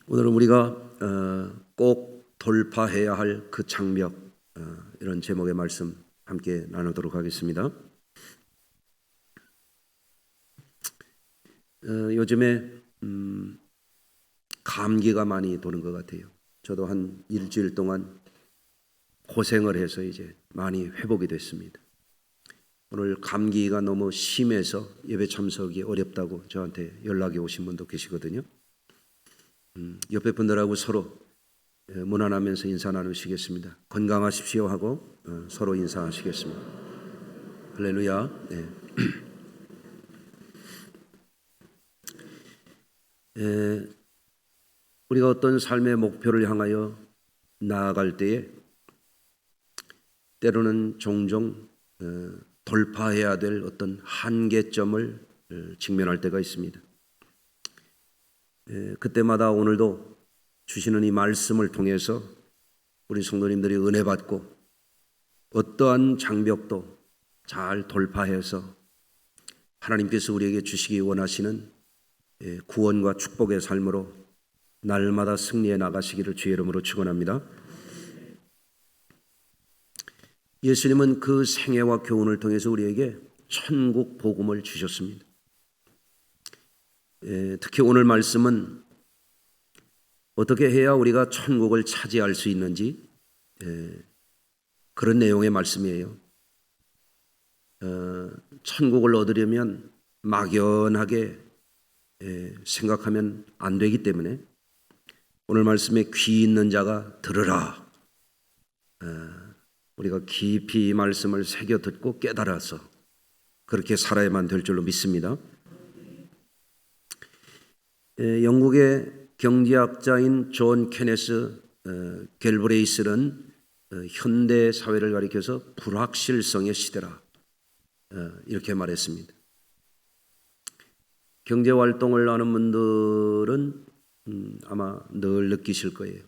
오늘은 우리가 꼭 돌파해야 할 그 장벽, 이런 제목의 말씀 함께 나누도록 하겠습니다. 요즘에 감기가 많이 도는 것 같아요. 저도 한 일주일 동안 고생을 해서 이제 많이 회복이 됐습니다. 오늘 감기가 너무 심해서 예배 참석이 어렵다고 저한테 연락이 오신 분도 계시거든요. 옆에 분들하고 서로 문안하면서 인사 나누시겠습니다. 건강하십시오 하고 서로 인사하시겠습니다. 할렐루야. 네. 우리가 어떤 삶의 목표를 향하여 나아갈 때에 때로는 종종 돌파해야 될 어떤 한계점을 직면할 때가 있습니다. 그때마다 오늘도 주시는 이 말씀을 통해서 우리 성도님들이 은혜 받고 어떠한 장벽도 잘 돌파해서 하나님께서 우리에게 주시기 원하시는 구원과 축복의 삶으로 날마다 승리해 나가시기를 주의 이름으로 축원합니다. 예수님은 그 생애와 교훈을 통해서 우리에게 천국 복음을 주셨습니다. 특히 오늘 말씀은 어떻게 해야 우리가 천국을 차지할 수 있는지 그런 내용의 말씀이에요. 천국을 얻으려면 막연하게 생각하면 안 되기 때문에 오늘 말씀에 귀 있는 자가 들으라. 우리가 깊이 이 말씀을 새겨 듣고 깨달아서 그렇게 살아야만 될 줄로 믿습니다. 영국의 경제학자인 존 케네스 갤브레이스는 현대 사회를 가리켜서 불확실성의 시대라 이렇게 말했습니다. 경제 활동을 하는 분들은 아마 늘 느끼실 거예요.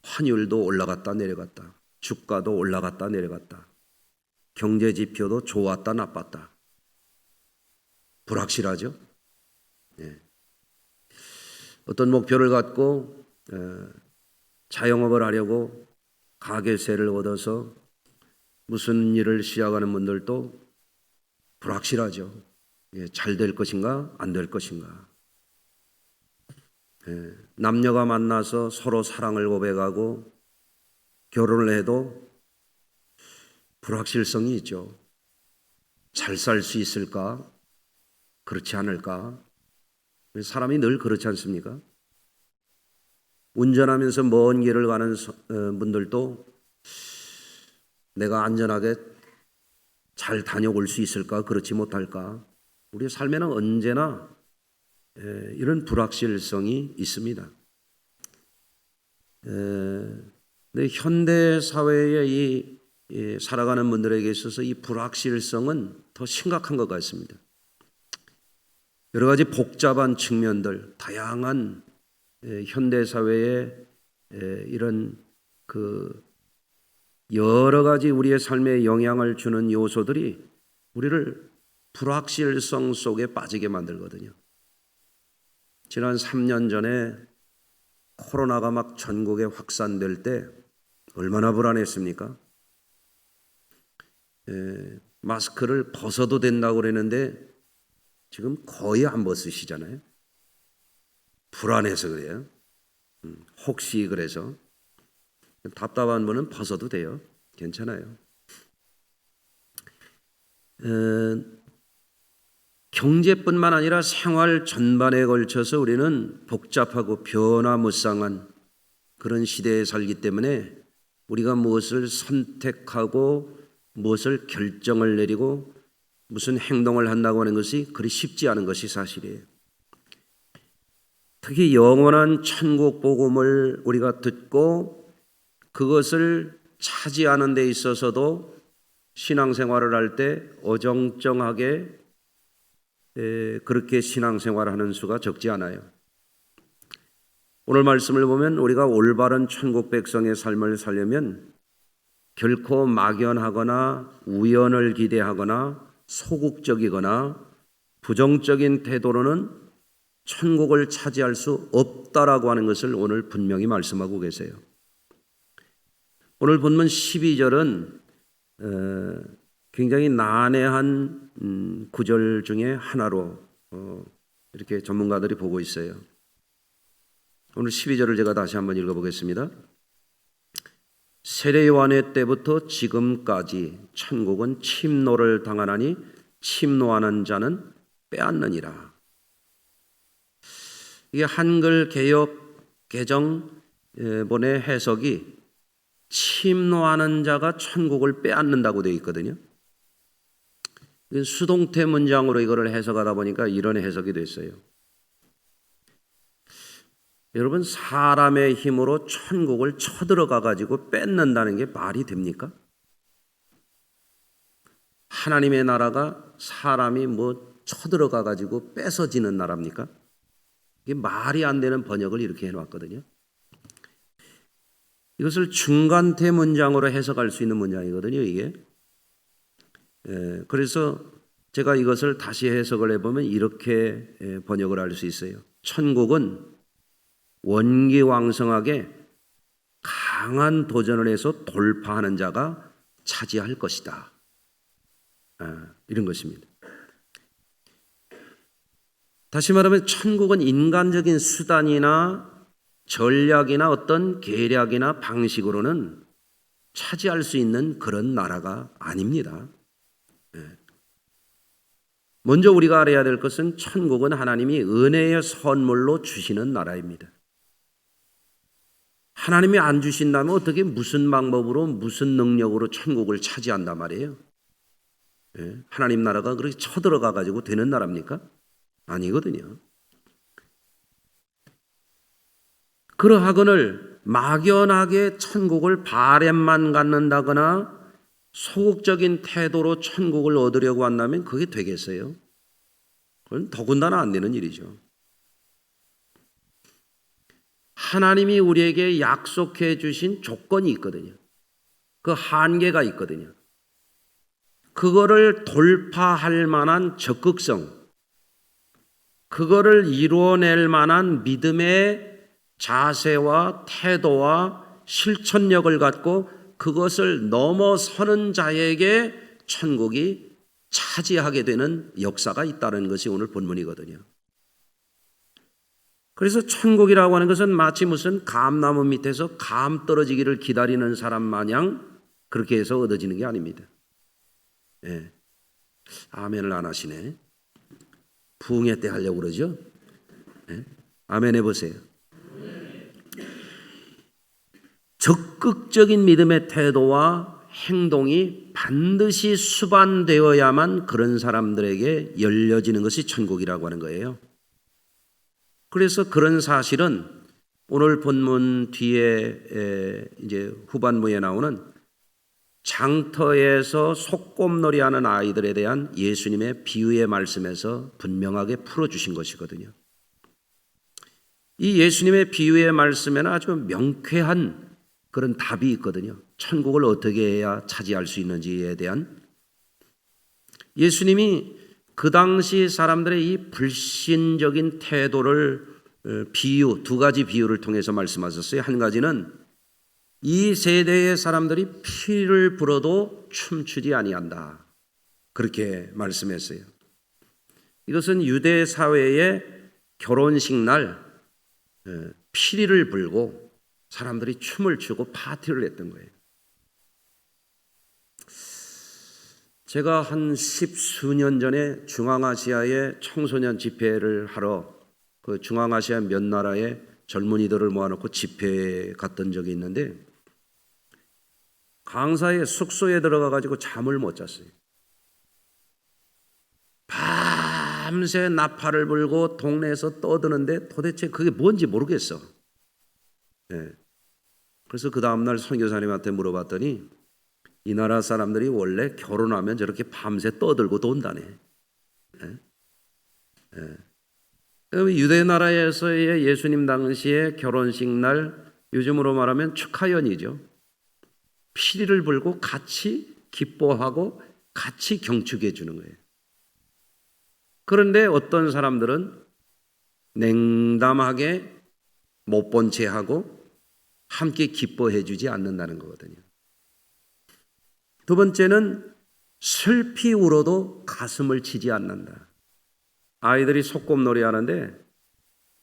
환율도 올라갔다 내려갔다, 주가도 올라갔다 내려갔다, 경제 지표도 좋았다 나빴다. 불확실하죠? 네. 어떤 목표를 갖고 자영업을 하려고 가게세를 얻어서 무슨 일을 시작하는 분들도 불확실하죠. 잘 될 것인가 안 될 것인가. 남녀가 만나서 서로 사랑을 고백하고 결혼을 해도 불확실성이 있죠. 잘 살 수 있을까? 그렇지 않을까? 사람이 늘 그렇지 않습니까? 운전하면서 먼 길을 가는 분들도 내가 안전하게 잘 다녀올 수 있을까? 그렇지 못할까? 우리의 삶에는 언제나 이런 불확실성이 있습니다. 근데 현대 사회에 이 살아가는 분들에게 있어서 이 불확실성은 더 심각한 것 같습니다. 여러 가지 복잡한 측면들, 다양한 현대 사회의 이런 그 여러 가지 우리의 삶에 영향을 주는 요소들이 우리를 불확실성 속에 빠지게 만들거든요. 지난 3년 전에 코로나가 막 전국에 확산될 때 얼마나 불안했습니까? 마스크를 벗어도 된다고 그랬는데 지금 거의 안 벗으시잖아요. 불안해서 그래요. 혹시 그래서 답답한 분은 벗어도 돼요. 괜찮아요. 경제뿐만 아니라 생활 전반에 걸쳐서 우리는 복잡하고 변화무쌍한 그런 시대에 살기 때문에 우리가 무엇을 선택하고 무엇을 결정을 내리고 무슨 행동을 한다고 하는 것이 그리 쉽지 않은 것이 사실이에요. 특히 영원한 천국 복음을 우리가 듣고 그것을 차지하는 데 있어서도 신앙생활을 할 때 어정쩡하게 그렇게 신앙생활을 하는 수가 적지 않아요. 오늘 말씀을 보면 우리가 올바른 천국 백성의 삶을 살려면 결코 막연하거나 우연을 기대하거나 소극적이거나 부정적인 태도로는 천국을 차지할 수 없다라고 하는 것을 오늘 분명히 말씀하고 계세요. 오늘 본문 12절은 굉장히 난해한 구절 중에 하나로 이렇게 전문가들이 보고 있어요. 오늘 12절을 제가 다시 한번 읽어보겠습니다. 세례 요한의 때부터 지금까지 천국은 침노를 당하나니 침노하는 자는 빼앗느니라. 이게 한글 개역 개정본의 해석이 침노하는 자가 천국을 빼앗는다고 되어 있거든요. 수동태 문장으로 이거를 해석하다 보니까 이런 해석이 됐어요. 여러분, 사람의 힘으로 천국을 쳐들어가 가지고 뺏는다는 게 말이 됩니까? 하나님의 나라가 사람이 쳐들어가 가지고 뺏어지는 나라입니까? 이게 말이 안 되는 번역을 이렇게 해놨거든요. 이것을 중간태 문장으로 해석할 수 있는 문장이거든요, 이게. 그래서 제가 이것을 다시 해석을 해보면 이렇게 번역을 할 수 있어요. 천국은 원기왕성하게 강한 도전을 해서 돌파하는 자가 차지할 것이다. 이런 것입니다. 다시 말하면 천국은 인간적인 수단이나 전략이나 어떤 계략이나 방식으로는 차지할 수 있는 그런 나라가 아닙니다. 먼저 우리가 알아야 될 것은 천국은 하나님이 은혜의 선물로 주시는 나라입니다. 하나님이 안 주신다면 어떻게 무슨 방법으로 무슨 능력으로 천국을 차지한단 말이에요? 하나님 나라가 그렇게 쳐들어가 가지고 되는 나라입니까? 아니거든요. 그러하거늘 막연하게 천국을 바램만 갖는다거나 소극적인 태도로 천국을 얻으려고 한다면 그게 되겠어요? 그건 더군다나 안 되는 일이죠. 하나님이 우리에게 약속해 주신 조건이 있거든요. 그 한계가 있거든요. 그거를 돌파할 만한 적극성, 그거를 이루어낼 만한 믿음의 자세와 태도와 실천력을 갖고 그것을 넘어서는 자에게 천국이 차지하게 되는 역사가 있다는 것이 오늘 본문이거든요. 그래서 천국이라고 하는 것은 마치 무슨 감나무 밑에서 감 떨어지기를 기다리는 사람 마냥 그렇게 해서 얻어지는 게 아닙니다. 아멘을 안 하시네. 부흥회 때 하려고 그러죠? 아멘 해보세요. 적극적인 믿음의 태도와 행동이 반드시 수반되어야만 그런 사람들에게 열려지는 것이 천국이라고 하는 거예요. 그래서 그런 사실은 오늘 본문 뒤에 이제 후반부에 나오는 장터에서 소꿉놀이 하는 아이들에 대한 예수님의 비유의 말씀에서 분명하게 풀어주신 것이거든요. 이 예수님의 비유의 말씀에는 아주 명쾌한 그런 답이 있거든요. 천국을 어떻게 해야 차지할 수 있는지에 대한. 예수님이 그 당시 사람들의 이 불신적인 태도를 비유, 두 가지 비유를 통해서 말씀하셨어요. 한 가지는 이 세대의 사람들이 피를 불어도 춤추지 아니한다. 그렇게 말씀했어요. 이것은 유대 사회의 결혼식 날 피리를 불고 사람들이 춤을 추고 파티를 했던 거예요. 제가 한 10수년 전에 중앙아시아에 청소년 집회를 하러 그 중앙아시아 몇 나라의 젊은이들을 모아놓고 집회에 갔던 적이 있는데 강사의 숙소에 들어가 가지고 잠을 못 잤어요. 밤새 나팔을 불고 동네에서 떠드는데 도대체 그게 뭔지 모르겠어. 그래서 그 다음날 선교사님한테 물어봤더니 이 나라 사람들이 원래 결혼하면 저렇게 밤새 떠들고 돈다네. 유대 나라에서의 예수님 당시의 결혼식 날 요즘으로 말하면 축하연이죠. 피리를 불고 같이 기뻐하고 같이 경축해 주는 거예요. 그런데 어떤 사람들은 냉담하게 못 본 채 하고 함께 기뻐해 주지 않는다는 거거든요. 두 번째는 슬피 울어도 가슴을 치지 않는다. 아이들이 소꿉놀이 하는데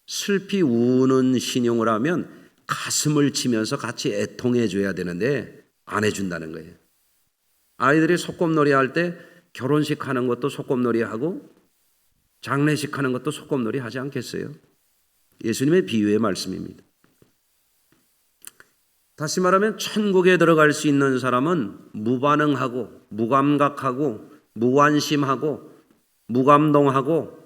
슬피 우는 신용을 하면 가슴을 치면서 같이 애통해 줘야 되는데 안 해준다는 거예요. 아이들이 소꿉놀이 할 때 결혼식 하는 것도 소꿉놀이 하고 장례식 하는 것도 소꿉놀이 하지 않겠어요? 예수님의 비유의 말씀입니다. 다시 말하면 천국에 들어갈 수 있는 사람은 무반응하고 무감각하고 무관심하고 무감동하고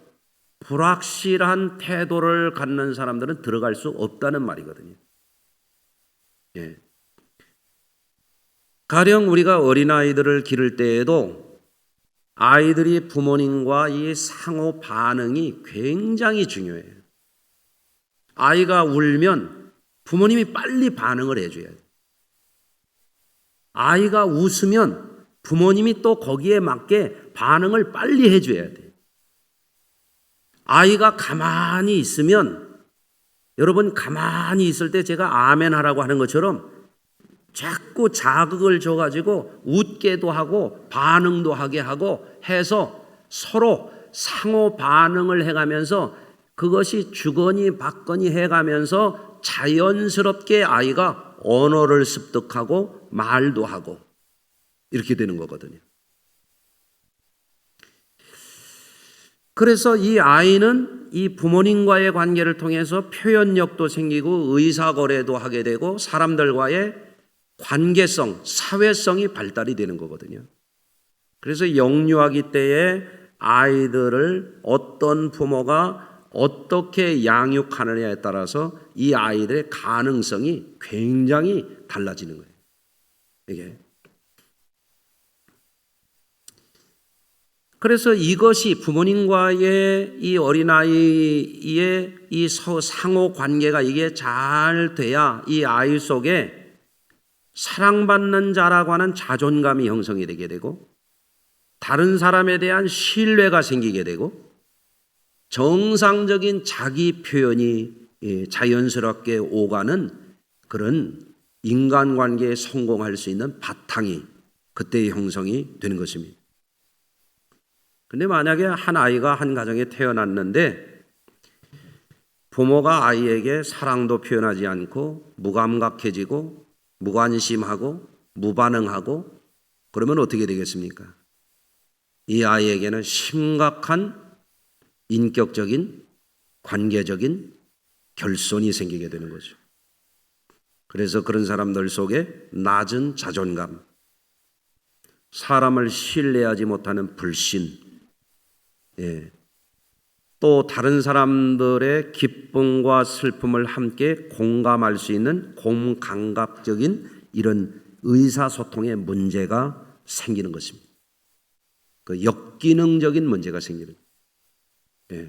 불확실한 태도를 갖는 사람들은 들어갈 수 없다는 말이거든요. 예. 가령 우리가 어린아이들을 기를 때에도 아이들이 부모님과 이 상호 반응이 굉장히 중요해요. 아이가 울면 부모님이 빨리 반응을 해줘야 돼요. 아이가 웃으면 부모님이 또 거기에 맞게 반응을 빨리 해줘야 돼요. 아이가 가만히 있으면, 여러분 가만히 있을 때 제가 아멘 하라고 하는 것처럼 자꾸 자극을 줘가지고 웃게도 하고 반응도 하게 하고 해서 서로 상호 반응을 해가면서 그것이 주거니 받거니 해가면서 자연스럽게 아이가 언어를 습득하고 말도 하고 이렇게 되는 거거든요. 그래서 이 아이는 이 부모님과의 관계를 통해서 표현력도 생기고 의사거래도 하게 되고 사람들과의 관계성, 사회성이 발달이 되는 거거든요. 그래서 영유아기 때에 아이들을 어떤 부모가 어떻게 양육하느냐에 따라서 이 아이들의 가능성이 굉장히 달라지는 거예요. 이게. 그래서 이것이 부모님과의 이 어린아이의 이 상호 관계가 이게 잘 돼야 이 아이 속에 사랑받는 자라고 하는 자존감이 형성이 되게 되고 다른 사람에 대한 신뢰가 생기게 되고 정상적인 자기 표현이 자연스럽게 오가는 그런 인간관계에 성공할 수 있는 바탕이 그때 형성이 되는 것입니다. 근데 만약에 한 아이가 한 가정에 태어났는데 부모가 아이에게 사랑도 표현하지 않고 무감각해지고 무관심하고 무반응하고 그러면 어떻게 되겠습니까? 이 아이에게는 심각한 인격적인 관계적인 결손이 생기게 되는 거죠. 그래서 그런 사람들 속에 낮은 자존감, 사람을 신뢰하지 못하는 불신, 또 다른 사람들의 기쁨과 슬픔을 함께 공감할 수 있는 공감각적인 이런 의사소통의 문제가 생기는 것입니다. 그 역기능적인 문제가 생기는 거예요.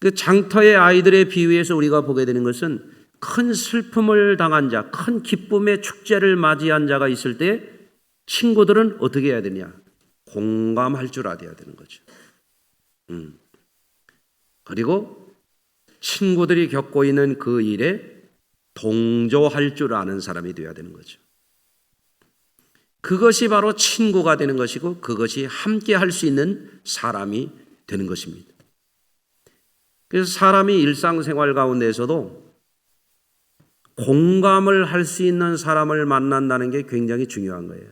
그 장터의 아이들의 비유에서 우리가 보게 되는 것은 큰 슬픔을 당한 자, 큰 기쁨의 축제를 맞이한 자가 있을 때 친구들은 어떻게 해야 되냐? 공감할 줄 알아야 되는 거죠. 그리고 친구들이 겪고 있는 그 일에 동조할 줄 아는 사람이 되어야 되는 거죠. 그것이 바로 친구가 되는 것이고 그것이 함께 할 수 있는 사람이 되는 것입니다. 그래서 사람이 일상생활 가운데에서도 공감을 할 수 있는 사람을 만난다는 게 굉장히 중요한 거예요.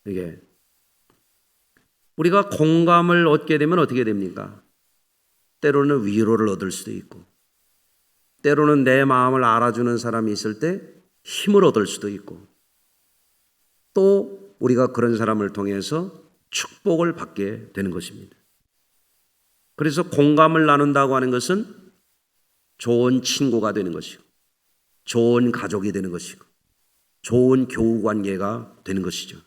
이게 우리가 공감을 얻게 되면 어떻게 됩니까? 때로는 위로를 얻을 수도 있고 때로는 내 마음을 알아주는 사람이 있을 때 힘을 얻을 수도 있고 또 우리가 그런 사람을 통해서 축복을 받게 되는 것입니다. 그래서 공감을 나눈다고 하는 것은 좋은 친구가 되는 것이고 좋은 가족이 되는 것이고 좋은 교우관계가 되는 것이죠.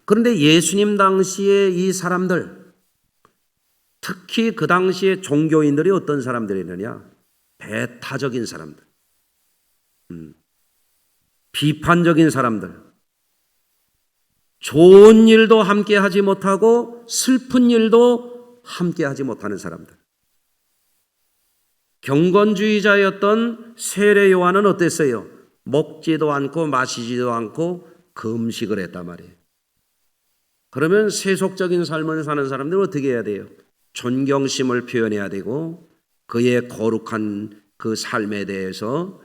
그런데 예수님 당시에 이 사람들, 특히 그 당시에 종교인들이 어떤 사람들이었느냐? 배타적인 사람들, 비판적인 사람들, 좋은 일도 함께 하지 못하고 슬픈 일도 함께하지 못하는 사람들. 경건주의자였던 세례 요한은 어땠어요? 먹지도 않고 마시지도 않고 금식을 했단 말이에요. 그러면 세속적인 삶을 사는 사람들은 어떻게 해야 돼요? 존경심을 표현해야 되고 그의 거룩한 그 삶에 대해서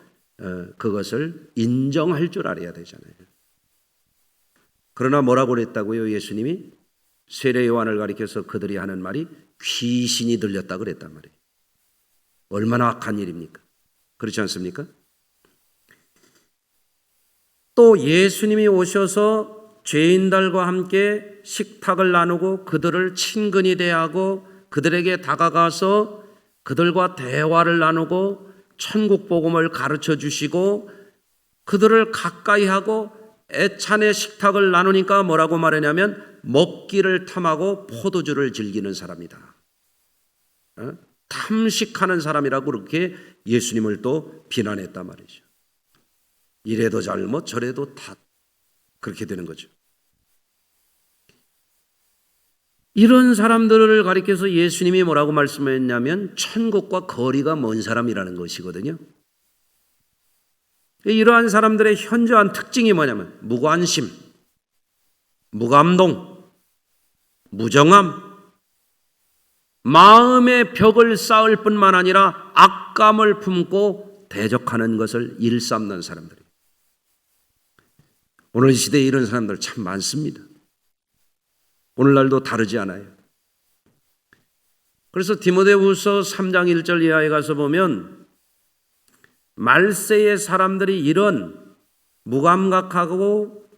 그것을 인정할 줄 알아야 되잖아요. 그러나 뭐라고 그랬다고요? 예수님이 세례 요한을 가리켜서 그들이 하는 말이 귀신이 들렸다 그랬단 말이에요. 얼마나 악한 일입니까? 그렇지 않습니까? 또 예수님이 오셔서 죄인들과 함께 식탁을 나누고 그들을 친근히 대하고 그들에게 다가가서 그들과 대화를 나누고 천국 복음을 가르쳐 주시고 그들을 가까이 하고 애찬의 식탁을 나누니까 뭐라고 말하냐면 먹기를 탐하고 포도주를 즐기는 사람이다. 탐식하는 사람이라고 그렇게 예수님을 또 비난했단 말이죠. 이래도 잘못 저래도 다 그렇게 되는 거죠. 이런 사람들을 가리켜서 예수님이 뭐라고 말씀했냐면 천국과 거리가 먼 사람이라는 것이거든요. 이러한 사람들의 현저한 특징이 뭐냐면 무관심, 무감동, 무정함, 마음의 벽을 쌓을 뿐만 아니라 악감을 품고 대적하는 것을 일삼는 사람들이에요. 오늘 시대에 이런 사람들 참 많습니다. 오늘날도 다르지 않아요. 그래서 디모데후서 3장 1절 이하에 가서 보면 말세의 사람들이 이런 무감각하고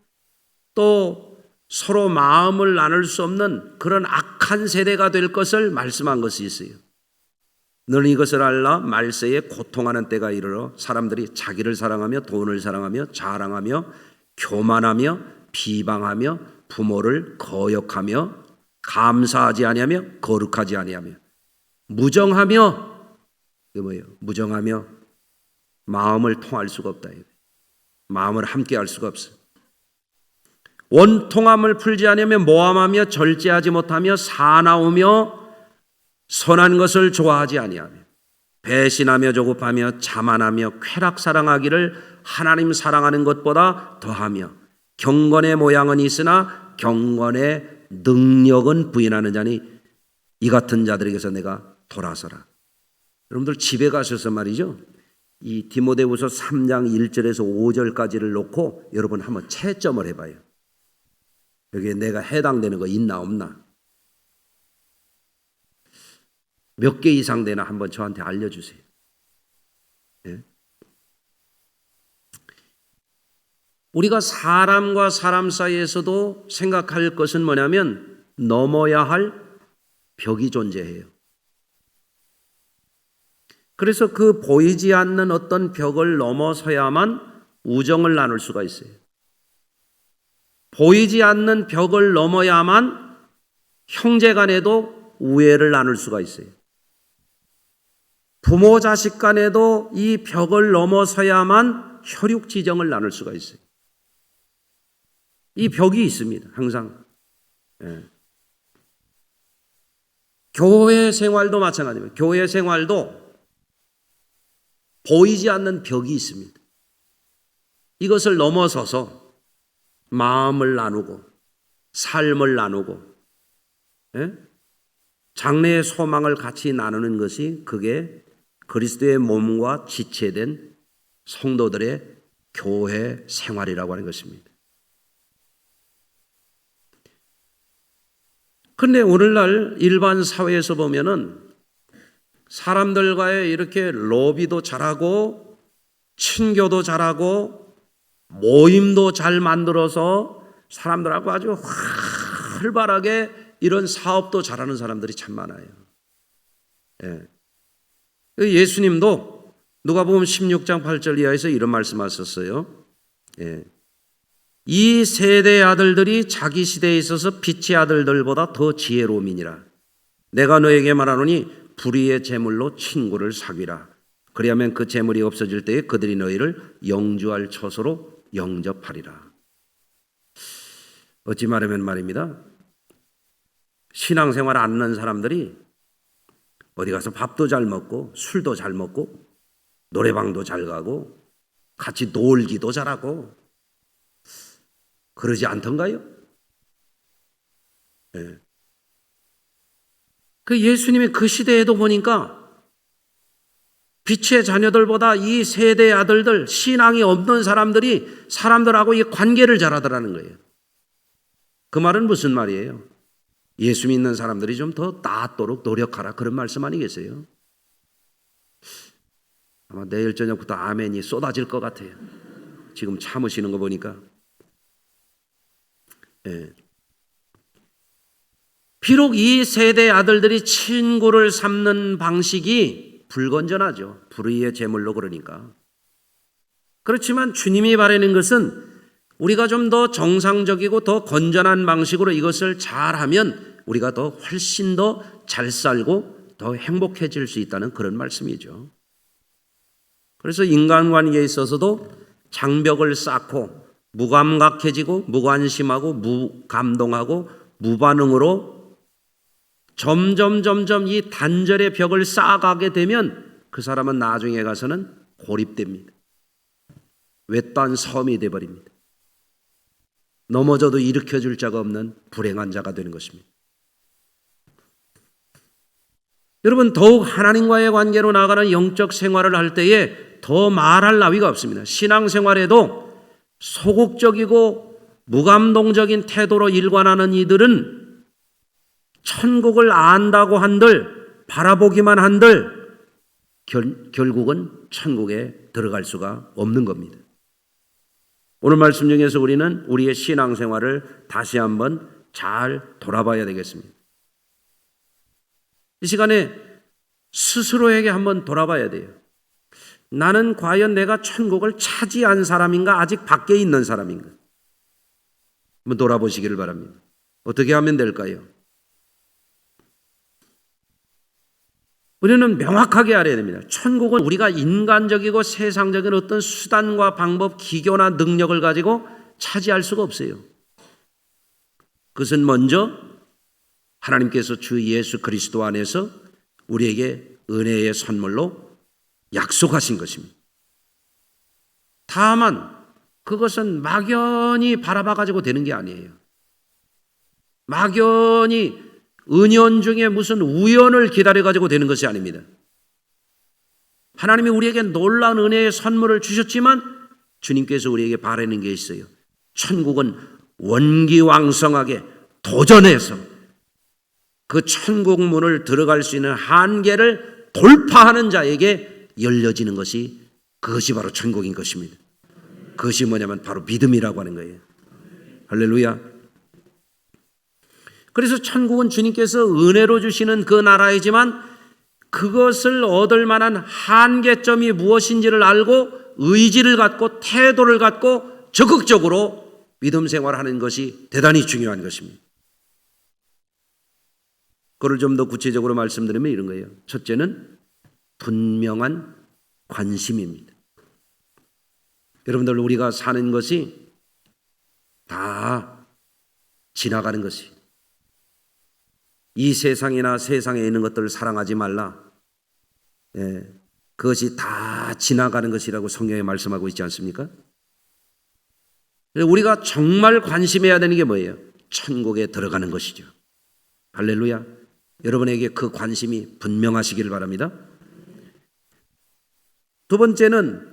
또 서로 마음을 나눌 수 없는 그런 악한 세대가 될 것을 말씀한 것이 있어요. 너는 이것을 알라. 말세에 고통하는 때가 이르러 사람들이 자기를 사랑하며 돈을 사랑하며 자랑하며 교만하며 비방하며 부모를 거역하며 감사하지 아니하며 거룩하지 아니하며 무정하며, 이게 뭐예요? 무정하며 마음을 통할 수가 없다. 마음을 함께 할 수가 없어. 원통함을 풀지 아니하며 모함하며 절제하지 못하며 사나우며 선한 것을 좋아하지 아니하며 배신하며 조급하며 자만하며 쾌락 사랑하기를 하나님 사랑하는 것보다 더하며 경건의 모양은 있으나 경건의 능력은 부인하는 자니 이 같은 자들에게서 내가 돌아서라. 여러분들 집에 가셔서 말이죠, 이 디모데후서 3장 1절에서 5절까지를 놓고 여러분 한번 채점을 해봐요. 여기에 내가 해당되는 거 있나 없나, 몇 개 이상 되나 한번 저한테 알려주세요. 예? 우리가 사람과 사람 사이에서도 생각할 것은 뭐냐면 넘어야 할 벽이 존재해요. 그래서 그 보이지 않는 어떤 벽을 넘어서야만 우정을 나눌 수가 있어요. 보이지 않는 벽을 넘어야만 형제 간에도 우애를 나눌 수가 있어요. 부모 자식 간에도 이 벽을 넘어서야만 혈육 지정을 나눌 수가 있어요. 이 벽이 있습니다. 항상. 예. 교회 생활도 마찬가지입니다. 교회 생활도 보이지 않는 벽이 있습니다. 이것을 넘어서서 마음을 나누고 삶을 나누고, 예? 장래의 소망을 같이 나누는 것이 그게 그리스도의 몸과 지체된 성도들의 교회 생활이라고 하는 것입니다. 그런데 오늘날 일반 사회에서 보면은 사람들과의 이렇게 로비도 잘하고 친교도 잘하고 모임도 잘 만들어서 사람들하고 아주 활발하게 이런 사업도 잘하는 사람들이 참 많아요. 예. 예수님도 누가복음 16장 8절 이하에서 이런 말씀하셨어요. 예. 이 세대의 아들들이 자기 시대에 있어서 빛의 아들들보다 더 지혜로움이니라. 내가 너에게 말하노니 불의의 재물로 친구를 사귀라. 그리하면 그 재물이 없어질 때에 그들이 너희를 영주할 처소로 영접하리라. 어찌 말하면 말입니다, 신앙생활 안 하는 사람들이 어디 가서 밥도 잘 먹고 술도 잘 먹고 노래방도 잘 가고 같이 놀기도 잘하고 그러지 않던가요? 네. 그 예수님이 그 시대에도 보니까 빛의 자녀들보다 이 세대의 아들들, 신앙이 없는 사람들이 사람들하고 이 관계를 잘하더라는 거예요. 그 말은 무슨 말이에요? 예수 믿는 사람들이 좀 더 낫도록 노력하라, 그런 말씀 아니겠어요? 아마 내일 저녁부터 아멘이 쏟아질 것 같아요. 지금 참으시는 거 보니까. 예. 비록 이 세대의 아들들이 친구를 삼는 방식이 불건전하죠. 불의의 제물로 그러니까. 그렇지만 주님이 바라는 것은 우리가 좀 더 정상적이고 더 건전한 방식으로 이것을 잘하면 우리가 더 훨씬 더 잘 살고 더 행복해질 수 있다는 그런 말씀이죠. 그래서 인간관계에 있어서도 장벽을 쌓고 무감각해지고 무관심하고 무감동하고 무반응으로 점점 이 단절의 벽을 쌓아가게 되면 그 사람은 나중에 가서는 고립됩니다. 외딴 섬이 되어버립니다. 넘어져도 일으켜줄 자가 없는 불행한 자가 되는 것입니다. 여러분, 더욱 하나님과의 관계로 나아가는 영적 생활을 할 때에 더 말할 나위가 없습니다. 신앙생활에도 소극적이고 무감동적인 태도로 일관하는 이들은 천국을 안다고 한들 바라보기만 한들 결국은 천국에 들어갈 수가 없는 겁니다. 오늘 말씀 중에서 우리는 우리의 신앙생활을 다시 한번 잘 돌아봐야 되겠습니다. 이 시간에 스스로에게 한번 돌아봐야 돼요. 나는 과연 내가 천국을 차지한 사람인가, 아직 밖에 있는 사람인가? 한번 돌아보시기를 바랍니다. 어떻게 하면 될까요? 우리는 명확하게 알아야 됩니다. 천국은 우리가 인간적이고 세상적인 어떤 수단과 방법, 기교나 능력을 가지고 차지할 수가 없어요. 그것은 먼저 하나님께서 주 예수 그리스도 안에서 우리에게 은혜의 선물로 약속하신 것입니다. 다만 그것은 막연히 바라봐가지고 되는 게 아니에요. 막연히 은연중에 무슨 우연을 기다려가지고 되는 것이 아닙니다. 하나님이 우리에게 놀라운 은혜의 선물을 주셨지만 주님께서 우리에게 바라는 게 있어요. 천국은 원기왕성하게 도전해서 그 천국 문을 들어갈 수 있는 한계를 돌파하는 자에게 열려지는 것이, 그것이 바로 천국인 것입니다. 그것이 뭐냐면 바로 믿음이라고 하는 거예요. 할렐루야. 그래서 천국은 주님께서 은혜로 주시는 그 나라이지만 그것을 얻을 만한 한계점이 무엇인지를 알고 의지를 갖고 태도를 갖고 적극적으로 믿음 생활하는 것이 대단히 중요한 것입니다. 그걸 좀 더 구체적으로 말씀드리면 이런 거예요. 첫째는 분명한 관심입니다. 여러분들, 우리가 사는 것이 다 지나가는 것이, 이 세상이나 세상에 있는 것들을 사랑하지 말라. 그것이 다 지나가는 것이라고 성경에 말씀하고 있지 않습니까? 우리가 정말 관심해야 되는 게 뭐예요? 천국에 들어가는 것이죠. 할렐루야. 여러분에게 그 관심이 분명하시길 바랍니다. 두 번째는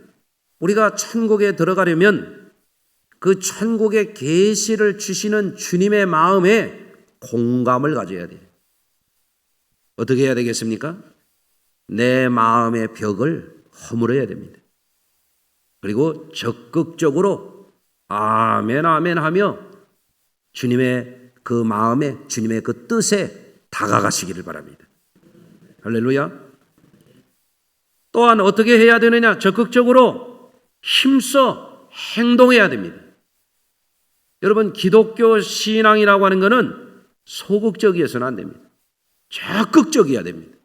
우리가 천국에 들어가려면 그 천국의 계시를 주시는 주님의 마음에 공감을 가져야 돼요. 어떻게 해야 되겠습니까? 내 마음의 벽을 허물어야 됩니다. 그리고 적극적으로 아멘 아멘 하며 주님의 그 마음에, 주님의 그 뜻에 다가가시기를 바랍니다. 할렐루야. 또한 어떻게 해야 되느냐? 적극적으로 힘써 행동해야 됩니다. 여러분, 기독교 신앙이라고 하는 것은 소극적이어서는 안 됩니다. 적극적이어야 됩니다.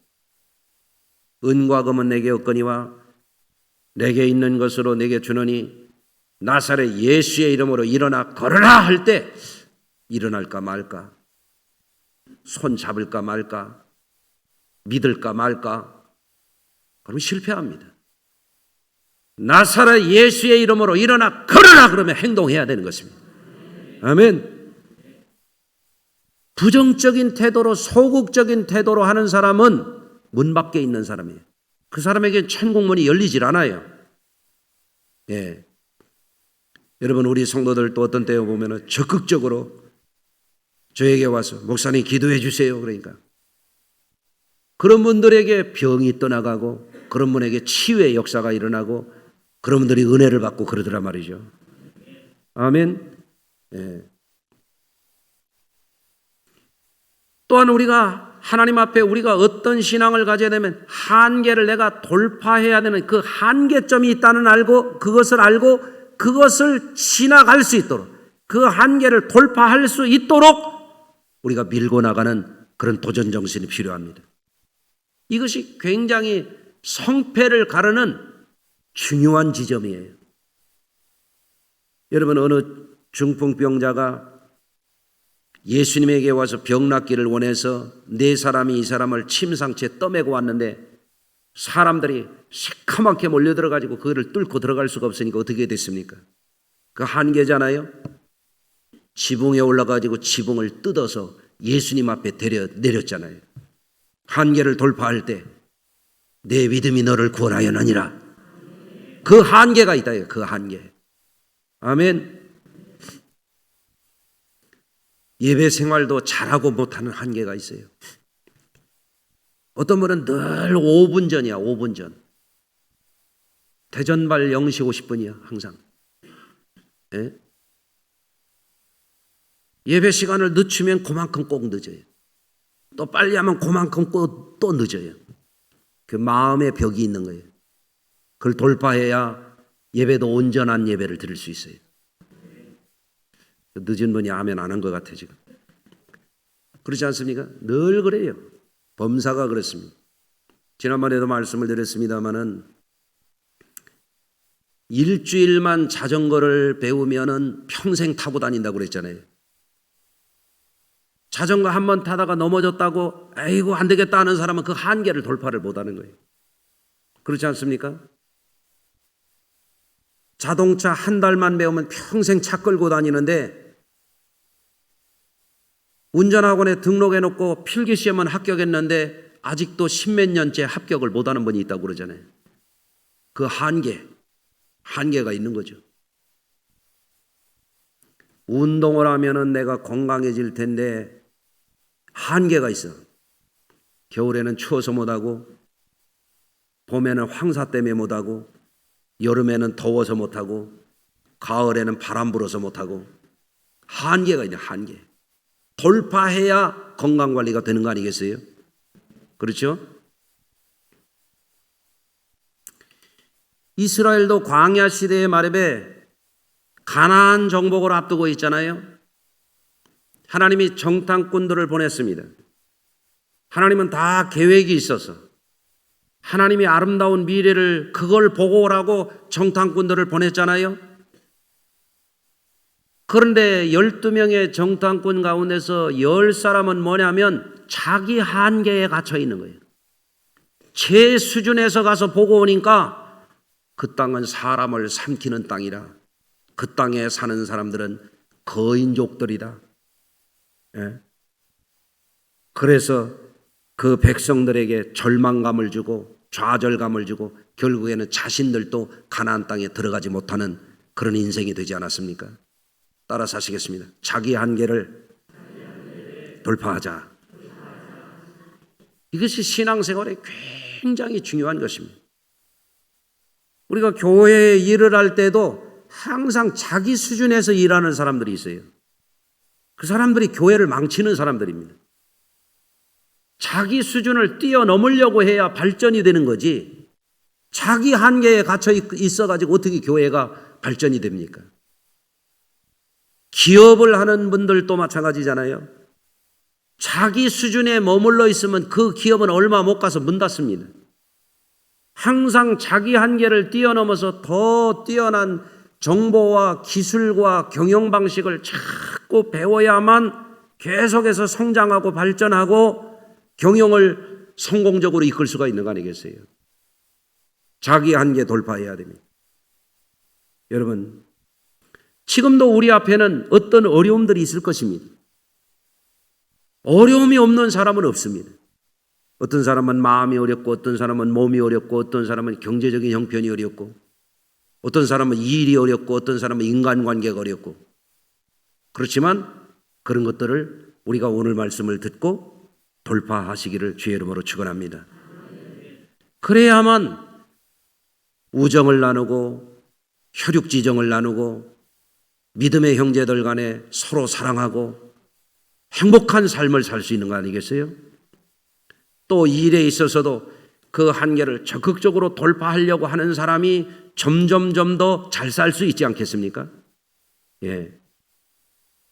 은과 금은 내게 없거니와 내게 있는 것으로 내게 주노니 나사렛 예수의 이름으로 일어나 걸으라 할 때 일어날까 말까. 손 잡을까 말까, 믿을까 말까, 그러면 실패합니다. 나사렛 예수의 이름으로 일어나 걸어라 그러면 행동해야 되는 것입니다. 아멘. 부정적인 태도로, 소극적인 태도로 하는 사람은 문 밖에 있는 사람이에요. 그 사람에게 천국문이 열리질 않아요. 예. 여러분, 우리 성도들 또 어떤 때에 보면 적극적으로 저에게 와서 목사님 기도해 주세요. 그러니까 그런 분들에게 병이 떠나가고 그런 분에게 치유의 역사가 일어나고 그런 분들이 은혜를 받고 그러더란 말이죠. 아멘. 예. 또한 우리가 하나님 앞에 우리가 어떤 신앙을 가져야 되면 한계를 내가 돌파해야 되는 그 한계점이 있다는 알고 그것을 지나갈 수 있도록 그 한계를 돌파할 수 있도록 우리가 밀고 나가는 그런 도전 정신이 필요합니다. 이것이 굉장히 성패를 가르는 중요한 지점이에요. 여러분, 어느 중풍병자가 예수님에게 와서 병 낫기를 원해서 네 사람이 이 사람을 침상채 떠매고 왔는데 사람들이 새카맣게 몰려들어가지고 그거를 뚫고 들어갈 수가 없으니까 어떻게 됐습니까? 그 한계잖아요. 지붕에 올라가지고 지붕을 뜯어서 예수님 앞에 내렸잖아요. 한계를 돌파할 때 내 믿음이 너를 구원하였느니라. 그 한계가 있다. 그 한계. 아멘. 예배 생활도 잘하고 못하는 한계가 있어요. 어떤 분은 늘 5분 전이야. 5분 전. 대전발 0시 50분이야. 항상. 예? 예배 시간을 늦추면 그만큼 꼭 늦어요. 또 빨리 하면 그만큼 또 늦어요. 그 마음의 벽이 있는 거예요. 그걸 돌파해야 예배도 온전한 예배를 드릴 수 있어요. 늦은 분이 아멘 안 한 것 같아 지금. 그렇지 않습니까? 늘 그래요. 범사가 그렇습니다. 지난번에도 말씀을 드렸습니다마는 일주일만 자전거를 배우면은 평생 타고 다닌다고 그랬잖아요. 자전거 한번 타다가 넘어졌다고 아이고 안 되겠다 하는 사람은 그 한계를 돌파를 못하는 거예요. 그렇지 않습니까? 자동차 한 달만 배우면 평생 차 끌고 다니는데 운전학원에 등록해놓고 필기시험은 합격했는데 아직도 10몇 년째 합격을 못하는 분이 있다고 그러잖아요. 그 한계가 있는 거죠. 운동을 하면은 내가 건강해질 텐데 한계가 있어. 겨울에는 추워서 못하고 봄에는 황사 때문에 못하고 여름에는 더워서 못하고 가을에는 바람 불어서 못하고 한계가 있네. 한계. 돌파해야 건강관리가 되는 거 아니겠어요? 그렇죠? 이스라엘도 광야 시대의 말에 가나안 정복을 앞두고 있잖아요. 하나님이 정탐꾼들을 보냈습니다. 하나님은 다 계획이 있어서 하나님이 아름다운 미래를 그걸 보고 오라고 정탐꾼들을 보냈잖아요. 그런데 12명의 정탐꾼 가운데서 10사람은 뭐냐면 자기 한계에 갇혀 있는 거예요. 제 수준에서 가서 보고 오니까 그 땅은 사람을 삼키는 땅이라 그 땅에 사는 사람들은 거인족들이다. 예? 그래서 그 백성들에게 절망감을 주고 좌절감을 주고 결국에는 자신들도 가나안 땅에 들어가지 못하는 그런 인생이 되지 않았습니까? 따라서 하시겠습니다. 자기 한계를 돌파하자. 이것이 신앙생활에 굉장히 중요한 것입니다. 우리가 교회에 일을 할 때도 항상 자기 수준에서 일하는 사람들이 있어요. 그 사람들이 교회를 망치는 사람들입니다. 자기 수준을 뛰어넘으려고 해야 발전이 되는 거지 자기 한계에 갇혀 있어가지고 어떻게 교회가 발전이 됩니까? 기업을 하는 분들도 마찬가지잖아요. 자기 수준에 머물러 있으면 그 기업은 얼마 못 가서 문 닫습니다. 항상 자기 한계를 뛰어넘어서 더 뛰어난 정보와 기술과 경영 방식을 자꾸 배워야만 계속해서 성장하고 발전하고 경영을 성공적으로 이끌 수가 있는 거 아니겠어요? 자기 한계 돌파해야 됩니다. 여러분, 지금도 우리 앞에는 어떤 어려움들이 있을 것입니다. 어려움이 없는 사람은 없습니다. 어떤 사람은 마음이 어렵고, 어떤 사람은 몸이 어렵고, 어떤 사람은 경제적인 형편이 어렵고, 어떤 사람은 일이 어렵고, 어떤 사람은 인간관계가 어렵고. 그렇지만 그런 것들을 우리가 오늘 말씀을 듣고 돌파하시기를 주의 이름으로 축원합니다. 그래야만 우정을 나누고 혈육지정을 나누고 믿음의 형제들 간에 서로 사랑하고 행복한 삶을 살 수 있는 거 아니겠어요? 또 일에 있어서도 그 한계를 적극적으로 돌파하려고 하는 사람이 점점 더 잘 살 수 있지 않겠습니까? 예.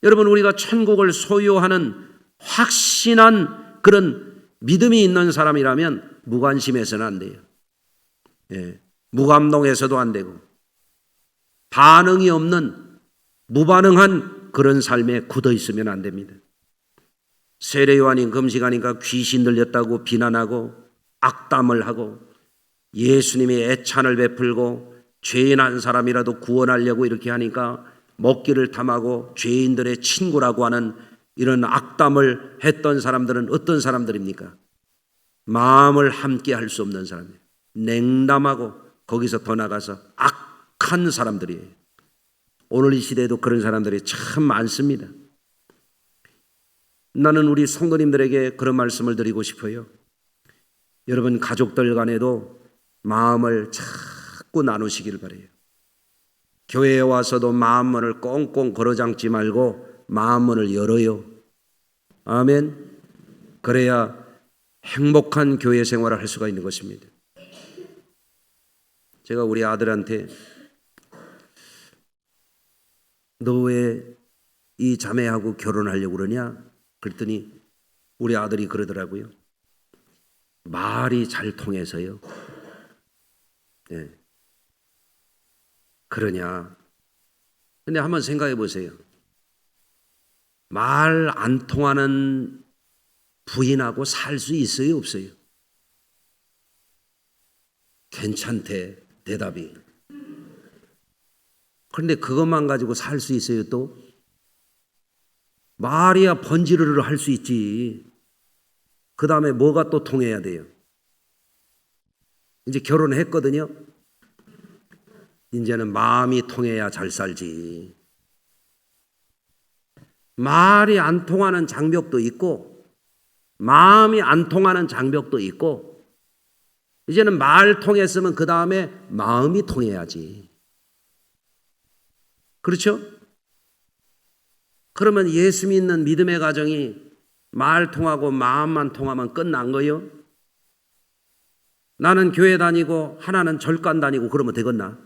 여러분, 우리가 천국을 소유하는 확신한 그런 믿음이 있는 사람이라면 무관심해서는 안 돼요. 예. 무감동해서도 안 되고 반응이 없는 무반응한 그런 삶에 굳어 있으면 안 됩니다. 세례요한이 금식하니까 귀신 들렸다고 비난하고 악담을 하고 예수님이 애찬을 베풀고 죄인 한 사람이라도 구원하려고 이렇게 하니까 먹기를 탐하고 죄인들의 친구라고 하는 이런 악담을 했던 사람들은 어떤 사람들입니까? 마음을 함께 할 수 없는 사람이에요. 냉담하고 거기서 더 나가서 악한 사람들이에요. 오늘 이 시대에도 그런 사람들이 참 많습니다. 나는 우리 성도님들에게 그런 말씀을 드리고 싶어요. 여러분 가족들 간에도 마음을 자꾸 나누시길 바라요. 교회에 와서도 마음문을 꽁꽁 걸어잠지 말고 마음문을 열어요. 아멘. 그래야 행복한 교회 생활을 할 수가 있는 것입니다. 제가 우리 아들한테 너 왜 이 자매하고 결혼하려고 그러냐? 그랬더니 우리 아들이 그러더라고요. 말이 잘 통해서요. 네. 그러냐? 근데 한번 생각해 보세요. 말 안 통하는 부인하고 살 수 있어요, 없어요? 괜찮대, 대답이. 그런데 그것만 가지고 살 수 있어요, 또? 말이야 번지르르 할 수 있지. 그 다음에 뭐가 또 통해야 돼요? 이제 결혼했거든요. 이제는 마음이 통해야 잘 살지. 말이 안 통하는 장벽도 있고 마음이 안 통하는 장벽도 있고 이제는 말 통했으면 그 다음에 마음이 통해야지. 그렇죠? 그러면 예수 믿는 믿음의 가정이 말 통하고 마음만 통하면 끝난 거요? 나는 교회 다니고 하나는 절간 다니고 그러면 되겠나?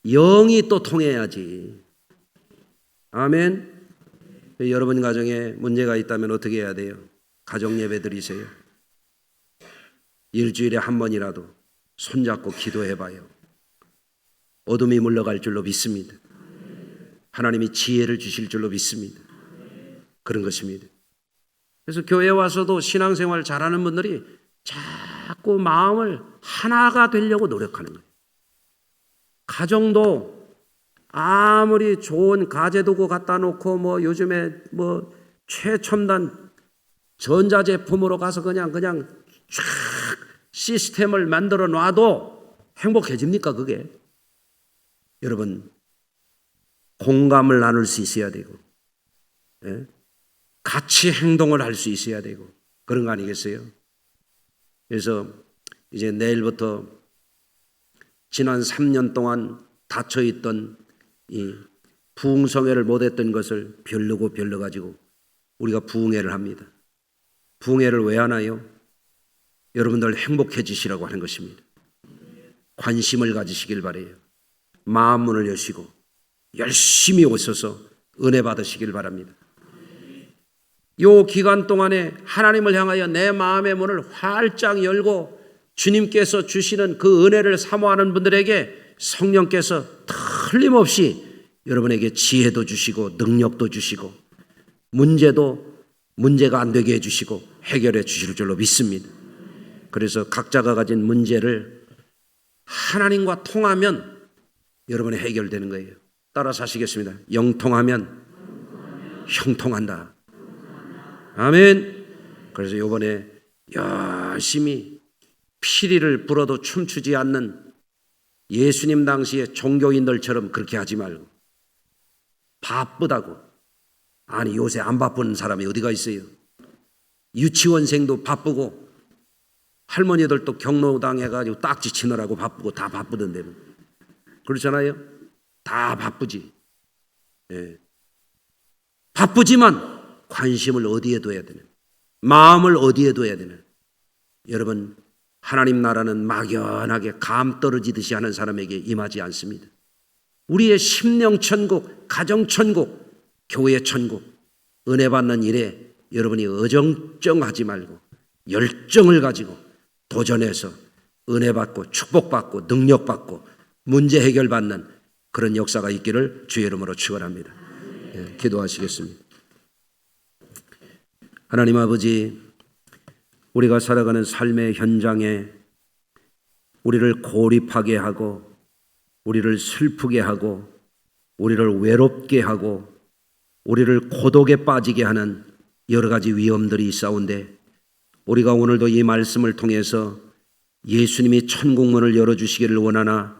영이 또 통해야지. 아멘. 여러분 가정에 문제가 있다면 어떻게 해야 돼요? 가정 예배 드리세요. 일주일에 한 번이라도 손잡고 기도해 봐요. 어둠이 물러갈 줄로 믿습니다. 하나님이 지혜를 주실 줄로 믿습니다. 그런 것입니다. 그래서 교회에 와서도 신앙생활 잘하는 분들이 자꾸 마음을 하나가 되려고 노력하는 거예요. 가정도 아무리 좋은 가재도구 갖다 놓고 뭐 요즘에 뭐 최첨단 전자제품으로 가서 그냥 쫙 시스템을 만들어 놔도 행복해집니까 그게? 여러분 공감을 나눌 수 있어야 되고 같이 행동을 할 수 있어야 되고 그런 거 아니겠어요? 그래서 이제 내일부터 지난 3년 동안 닫혀있던 이 부흥성회를 못했던 것을 별러가지고 우리가 부흥회를 합니다. 부흥회를 왜 하나요? 여러분들 행복해지시라고 하는 것입니다. 관심을 가지시길 바라요. 마음 문을 여시고 열심히 오셔서 은혜 받으시길 바랍니다. 이 기간 동안에 하나님을 향하여 내 마음의 문을 활짝 열고 주님께서 주시는 그 은혜를 사모하는 분들에게 성령께서 틀림없이 여러분에게 지혜도 주시고 능력도 주시고 문제도 문제가 안 되게 해주시고 해결해 주실 줄로 믿습니다. 그래서 각자가 가진 문제를 하나님과 통하면 여러분이 해결되는 거예요. 따라서 하시겠습니다. 영통하면 형통한다. 아멘. 그래서 이번에 열심히 피리를 불어도 춤추지 않는 예수님 당시의 종교인들처럼 그렇게 하지 말고, 바쁘다고. 아니 요새 안 바쁜 사람이 어디가 있어요? 유치원생도 바쁘고 할머니들도 경로당 해가지고 딱지 치느라고 바쁘고 다 바쁘던데. 그렇잖아요? 다 바쁘지. 예. 바쁘지만 관심을 어디에 둬야 되는, 마음을 어디에 둬야 되는. 여러분, 하나님 나라는 막연하게 감 떨어지듯이 하는 사람에게 임하지 않습니다. 우리의 심령 천국, 가정 천국, 교회 천국, 은혜 받는 일에 여러분이 어정쩡하지 말고 열정을 가지고 도전해서 은혜 받고 축복받고 능력받고 문제 해결받는 그런 역사가 있기를 주의 이름으로 축원합니다. 예, 기도하시겠습니다. 하나님 아버지, 우리가 살아가는 삶의 현장에 우리를 고립하게 하고 우리를 슬프게 하고 우리를 외롭게 하고 우리를 고독에 빠지게 하는 여러 가지 위험들이 있사온데, 우리가 오늘도 이 말씀을 통해서 예수님이 천국문을 열어주시기를 원하나,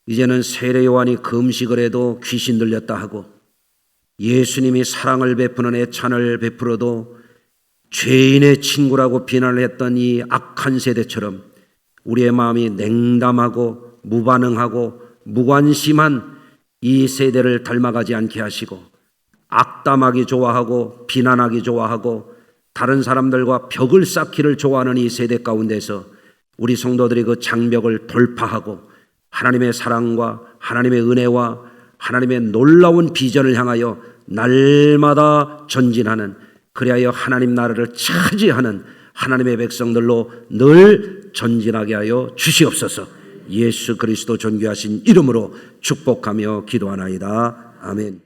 이제는 세례 요한이 금식을 해도 귀신 들렸다 하고 예수님이 사랑을 베푸는 애찬을 베풀어도 죄인의 친구라고 비난을 했던 이 악한 세대처럼 우리의 마음이 냉담하고 무반응하고 무관심한 이 세대를 닮아가지 않게 하시고, 악담하기 좋아하고 비난하기 좋아하고 다른 사람들과 벽을 쌓기를 좋아하는 이 세대 가운데서 우리 성도들이 그 장벽을 돌파하고 하나님의 사랑과 하나님의 은혜와 하나님의 놀라운 비전을 향하여 날마다 전진하는, 그리하여 하나님 나라를 차지하는 하나님의 백성들로 늘 전진하게 하여 주시옵소서. 예수 그리스도 존귀하신 이름으로 축복하며 기도하나이다. 아멘.